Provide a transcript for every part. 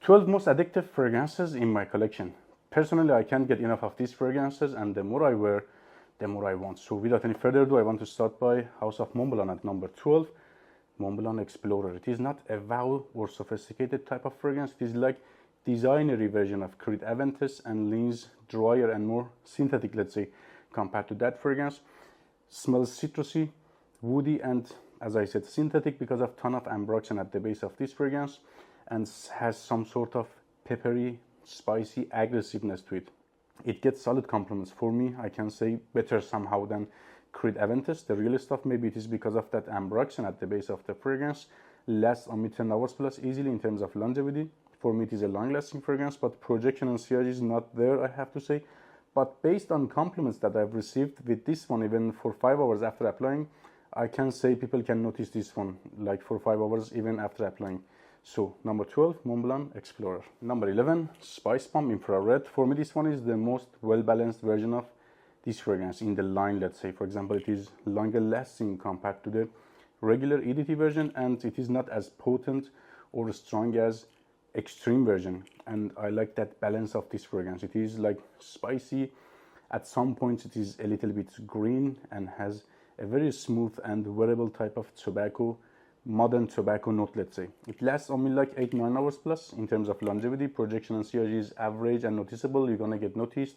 12 most addictive fragrances in my collection. Personally, I can't get enough of these fragrances, and the more I wear, the more I want. So without any further ado, I want to start by House of Montblanc at number 12, Montblanc Explorer. It is not a wow or sophisticated type of fragrance. It is like designery version of Creed Aventus and leans drier and more synthetic, let's say, compared to that fragrance. Smells citrusy, woody, and as I said, synthetic because of ton of ambroxan at the base of this fragrance, and has some sort of peppery, spicy aggressiveness to it. It gets solid compliments for me. I can say better somehow than Creed Aventus, the real stuff. Maybe it is because of that ambroxan at the base of the fragrance. Lasts only 10 hours plus easily in terms of longevity. For me, it is a long-lasting fragrance, but projection and sillage is not there, I have to say. But based on compliments that I've received with this one, even for 5 hours after applying, I can say people can notice this one, like for 5 hours even after applying. So, number 12, Montblanc Explorer. Number 11, Spicebomb Infrared. For me, this one is the most well-balanced version of this fragrance in the line, let's say. For example, it is longer lasting compared to the regular EDT version, and it is not as potent or strong as extreme version. And I like that balance of this fragrance. It is like spicy. At some points, it is a little bit green and has a very smooth and wearable type of tobacco, modern tobacco note, let's say. It lasts only like 8-9 hours plus in terms of longevity. Projection and sillage is average and noticeable. You're gonna get noticed.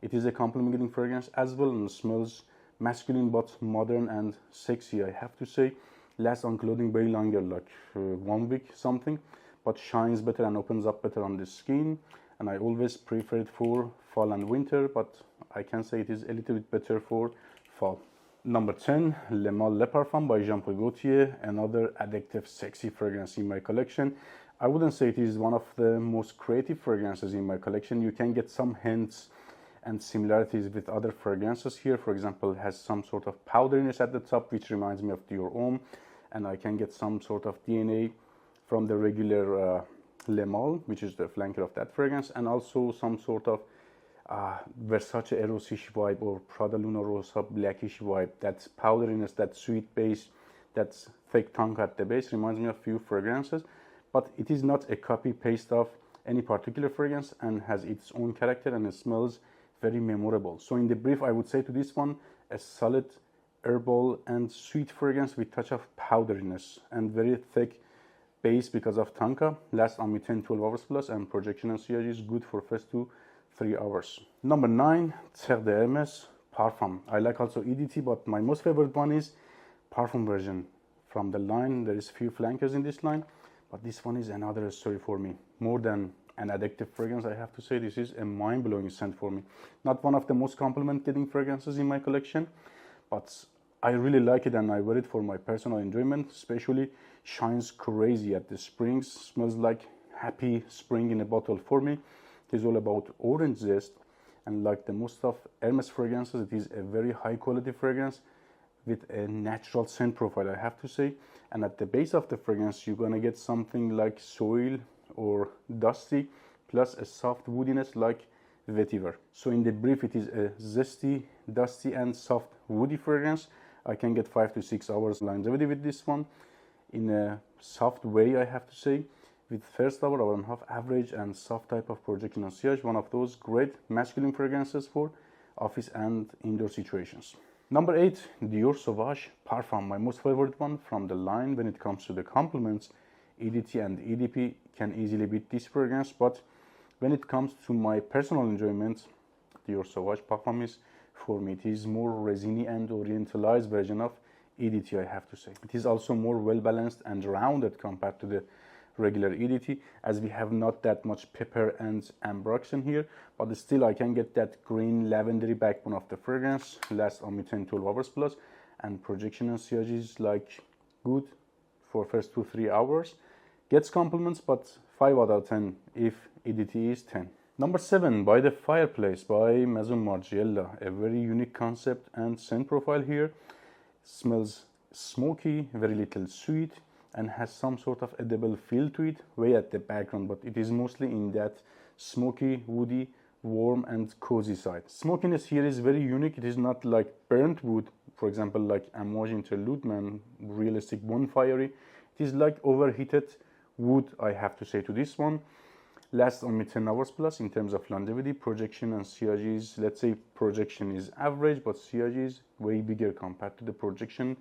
It is a complimenting fragrance as well and smells masculine but modern and sexy, I have to say. Lasts on clothing way longer, like 1 week something, but shines better and opens up better on the skin. And I always prefer it for fall and winter, but I can say it is a little bit better for fall. Number 10, Le Male Le Parfum by Jean-Paul Gaultier, another addictive, sexy fragrance in my collection. I wouldn't say it is one of the most creative fragrances in my collection. You can get some hints and similarities with other fragrances here. For example, it has some sort of powderiness at the top, which reminds me of Dior Homme, and I can get some sort of DNA from the regular Le Male, which is the flanker of that fragrance, and also some sort of Versace Erosish vibe or Prada Luna Rosa blackish vibe. That powderiness, that sweet base, that thick tongue at the base reminds me of few fragrances, but it is not a copy paste of any particular fragrance and has its own character, and it smells very memorable. So in the brief, I would say to this one, a solid herbal and sweet fragrance with touch of powderiness and very thick base because of tonka. Lasts only 10-12 hours plus, and projection and sillage is good for first 2-3 hours. Number 9, Terre de Hermes Parfum. I like also EDT, but my most favorite one is Parfum version from the line. There is few flankers in this line, but this one is another story for me. More than an addictive fragrance, I have to say, this is a mind-blowing scent for me. Not one of the most compliment-getting fragrances in my collection, but I really like it and I wear it for my personal enjoyment. Especially shines crazy at the springs, smells like happy spring in a bottle for me. It is all about orange zest, and like the most of Hermes fragrances, it is a very high quality fragrance with a natural scent profile, I have to say. And at the base of the fragrance, you're gonna get something like soil or dusty, plus a soft woodiness like vetiver. So in the brief, it is a zesty, dusty, and soft woody fragrance. I can get 5 to 6 hours longevity with this one in a soft way, I have to say. With first hour and a half average and soft type of projection and sillage, one of those great masculine fragrances for office and indoor situations. Number 8, Dior Sauvage Parfum, my most favorite one from the line. When it comes to the compliments, EDT and EDP can easily beat this fragrance, but when it comes to my personal enjoyment, Dior Sauvage Parfum is, for me, it is more resiny and orientalized version of EDT, I have to say. It is also more well balanced and rounded compared to the regular EDT, as we have not that much pepper and ambroxan here, but still I can get that green lavendery backbone of the fragrance. Lasts only 10-12 hours plus, and projection and sillage is like good for first 2-3 hours. Gets compliments, but 5 out of 10 if EDT is 10. Number 7, By the Fireplace by Maison Margiela. A very unique concept and scent profile here. Smells smoky, very little sweet, and has some sort of edible feel to it, way at the background, but it is mostly in that smoky, woody, warm and cozy side. Smokiness here is very unique. It is not like burnt wood, for example, like Amouage Interlude Man, realistic bonfirey. It is like overheated wood, I have to say to this one. Lasts only 10 hours plus in terms of longevity. Projection and sillage, let's say projection is average, but sillage is way bigger compared to the projection.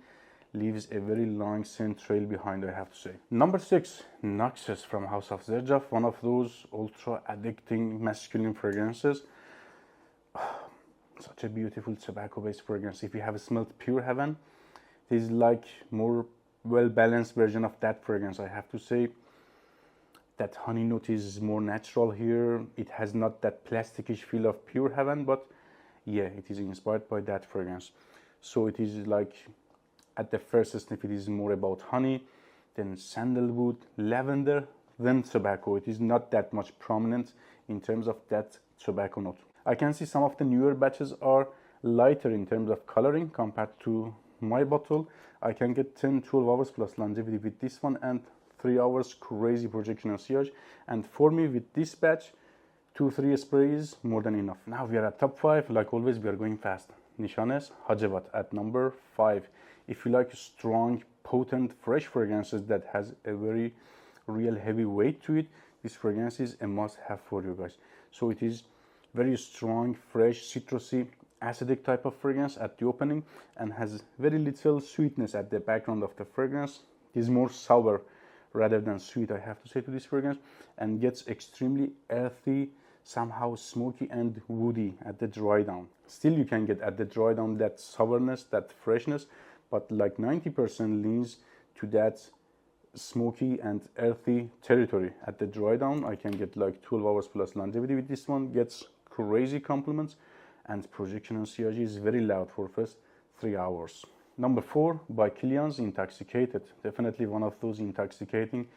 Leaves a very long scent trail behind, I have to say. Number 6, Naxos from House of Zerjaf, one of those ultra addicting masculine fragrances. Such a beautiful tobacco based fragrance. If you have smelled Pure Heaven, it is like more well balanced version of that fragrance, I have to say. That honey note is more natural here. It has not that plasticish feel of Pure Heaven, but yeah, it is inspired by that fragrance. So it is like, at the first sniff, it is more about honey, then sandalwood, lavender, then tobacco. It is not that much prominent in terms of that tobacco note. I can see some of the newer batches are lighter in terms of coloring compared to my bottle. I can get 10-12 hours plus longevity with this one, and 3 hours crazy projection and sillage. And for me, with this batch, 2-3 sprays more than enough. Now we are at top 5. Like always, we are going fast. Nishane's hacivat at number 5. If you like strong, potent, fresh fragrances that has a very real heavy weight to it, this fragrance is a must-have for you guys. So it is very strong, fresh, citrusy, acidic type of fragrance at the opening, and has very little sweetness at the background of the fragrance. It is more sour rather than sweet, I have to say, to this fragrance, and gets extremely earthy, somehow smoky and woody at the dry down. Still, you can get at the dry down that sourness, that freshness, but like 90% leans to that smoky and earthy territory. At the dry down, I can get like 12 hours plus longevity with this one. Gets crazy compliments, and projection and sillage is very loud for first 3 hours. Number 4, by Kilian's Intoxicated. Definitely one of those intoxicating,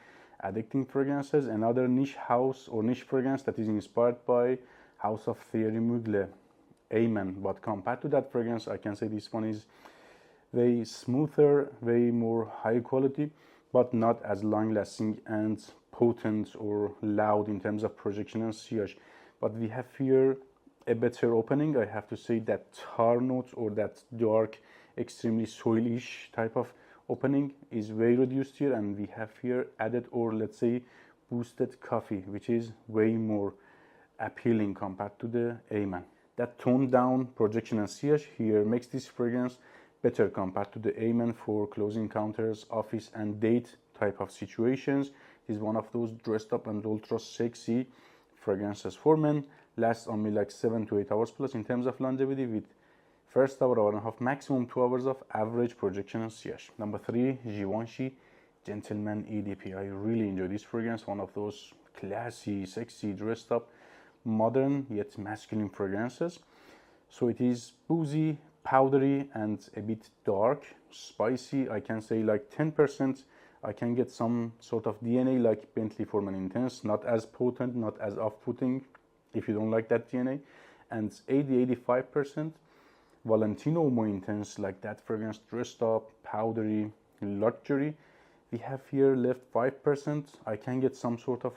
addicting fragrances. Another niche house or niche fragrance that is inspired by House of Thierry Mugler, Amen. But compared to that fragrance, I can say this one is way smoother, way more high quality, but not as long lasting and potent or loud in terms of projection and sillage. But we have here a better opening. I have to say that tar note or that dark, extremely soilish type of opening is way reduced here, and we have here added, or let's say boosted coffee, which is way more appealing compared to the Amen. That toned down projection and sillage here makes this fragrance better compared to the Amen for close encounters, office and date type of situations. It is one of those dressed up and ultra sexy fragrances for men. Lasts only like 7 to 8 hours plus in terms of longevity, with first hour and a half, maximum 2 hours of average projection and sillage. Number 3, Givenchy Gentleman EDP. I really enjoy this fragrance. One of those classy, sexy, dressed up, modern yet masculine fragrances. So it is boozy, powdery, and a bit dark, spicy. I can say like 10%. I can get some sort of DNA like Bentley for Men Intense, not as potent, not as off-putting if you don't like that DNA, and 80-85% Valentino more intense, like that fragrance, dressed up, powdery, luxury. We have here left 5%. I can get some sort of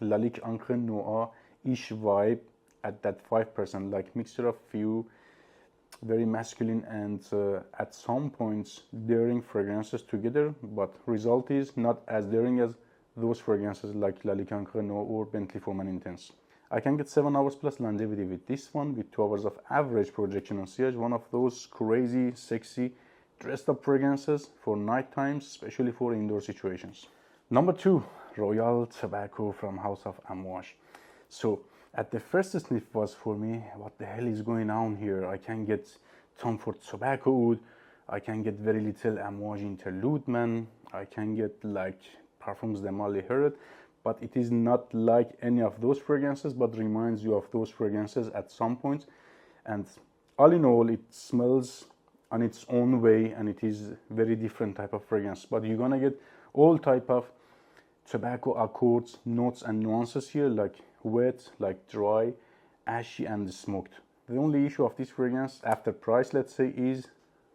Lalique Encre Noir-ish vibe at that 5%, like mixture of few very masculine and at some points daring fragrances together, but result is not as daring as those fragrances like Lalique Encre Noir or Bentley for Men Intense. I can get 7 hours plus longevity with this one, with 2 hours of average projection and sillage. One of those crazy, sexy, dressed up fragrances for night times, especially for indoor situations. Number 2, Royal Tobacco from House of Amouage. So at the first sniff was for me, what the hell is going on here? I can get Tom Ford Tobacco Oud, I can get very little Amouage Interlude Man, I can get like Parfums de Mal Heureux, but it is not like any of those fragrances, but reminds you of those fragrances at some point. And all in all, it smells on its own way, and it is very different type of fragrance. But you're gonna get all type of tobacco accords, notes and nuances here, like wet, like dry, ashy and smoked. The only issue of this fragrance after price, let's say, is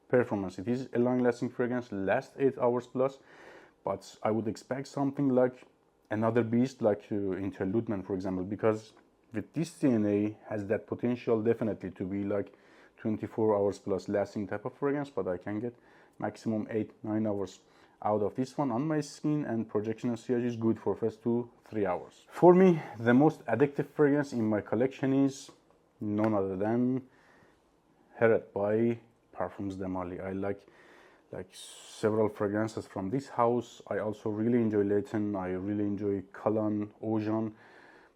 performance. It is a long-lasting fragrance, lasts 8 hours plus, but I would expect something like another beast, like Interlude Man, for example, because with this DNA has that potential definitely to be like 24 hours plus lasting type of fragrance, but I can get maximum 8-9 hours. out of this one on my skin, and projection and sillage is good for first 2-3 hours. For me, the most addictive fragrance in my collection is none other than Terre by Parfums de Mali. I like several fragrances from this house. I also really enjoy Leighton, I really enjoy Colognes, Ocean,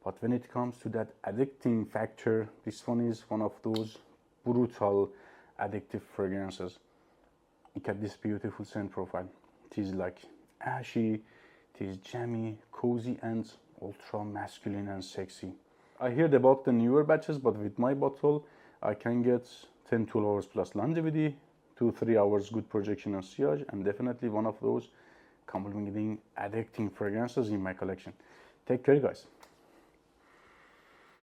but when it comes to that addicting factor, this one is one of those brutal addictive fragrances. Look at this beautiful scent profile. It is like ashy, it is jammy, cozy, and ultra masculine and sexy. I heard about the newer batches, but with my bottle I can get 10-12 hours plus longevity, 2-3 hours good projection and sillage, and definitely one of those complementing addicting fragrances in my collection. Take care, guys.